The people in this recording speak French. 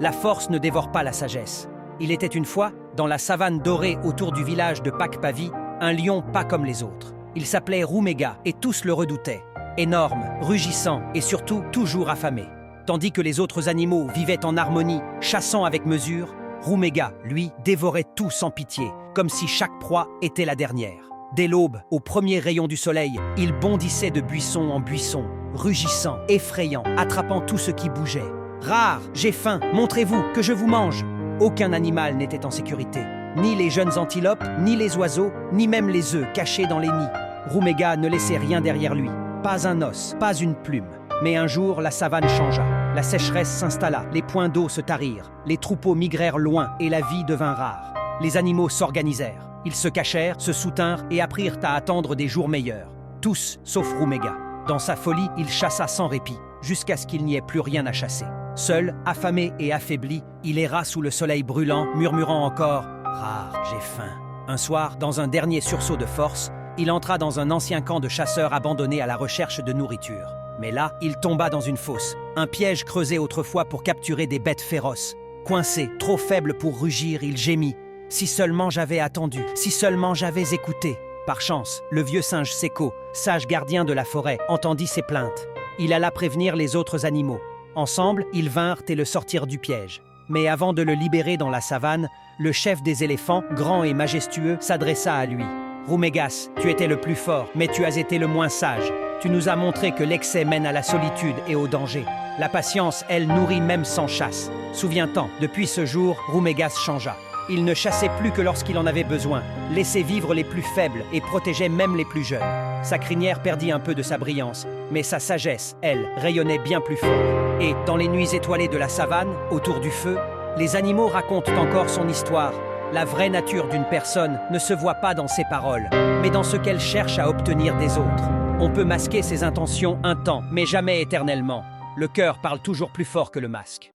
La force ne dévore pas la sagesse. Il était une fois, dans la savane dorée autour du village de Pakpavi, un lion pas comme les autres. Il s'appelait Rumega et tous le redoutaient. Énorme, rugissant et surtout toujours affamé. Tandis que les autres animaux vivaient en harmonie, chassant avec mesure, Rumega, lui, dévorait tout sans pitié, comme si chaque proie était la dernière. Dès l'aube, au premier rayon du soleil, il bondissait de buisson en buisson, rugissant, effrayant, attrapant tout ce qui bougeait. « Rare, j'ai faim, montrez-vous, que je vous mange !» Aucun animal n'était en sécurité. Ni les jeunes antilopes, ni les oiseaux, ni même les œufs cachés dans les nids. Rumega ne laissait rien derrière lui. Pas un os, pas une plume. Mais un jour, la savane changea. La sécheresse s'installa, les points d'eau se tarirent, les troupeaux migrèrent loin et la vie devint rare. Les animaux s'organisèrent. Ils se cachèrent, se soutinrent et apprirent à attendre des jours meilleurs. Tous, sauf Rumega. Dans sa folie, il chassa sans répit, jusqu'à ce qu'il n'y ait plus rien à chasser. Seul, affamé et affaibli, il erra sous le soleil brûlant, murmurant encore « Rare, j'ai faim ». Un soir, dans un dernier sursaut de force, il entra dans un ancien camp de chasseurs abandonné à la recherche de nourriture. Mais là, il tomba dans une fosse, un piège creusé autrefois pour capturer des bêtes féroces. Coincé, trop faible pour rugir, il gémit. « Si seulement j'avais attendu, si seulement j'avais écouté !» Par chance, le vieux singe Seko, sage gardien de la forêt, entendit ses plaintes. Il alla prévenir les autres animaux. Ensemble, ils vinrent et le sortirent du piège. Mais avant de le libérer dans la savane, le chef des éléphants, grand et majestueux, s'adressa à lui. « Rumegas, tu étais le plus fort, mais tu as été le moins sage. Tu nous as montré que l'excès mène à la solitude et au danger. La patience, elle, nourrit même sans chasse. Souviens-t'en, depuis ce jour, Rumegas changea. Il ne chassait plus que lorsqu'il en avait besoin, laissait vivre les plus faibles et protégeait même les plus jeunes. Sa crinière perdit un peu de sa brillance, mais sa sagesse, elle, rayonnait bien plus fort. Et, dans les nuits étoilées de la savane, autour du feu, les animaux racontent encore son histoire. La vraie nature d'une personne ne se voit pas dans ses paroles, mais dans ce qu'elle cherche à obtenir des autres. On peut masquer ses intentions un temps, mais jamais éternellement. Le cœur parle toujours plus fort que le masque.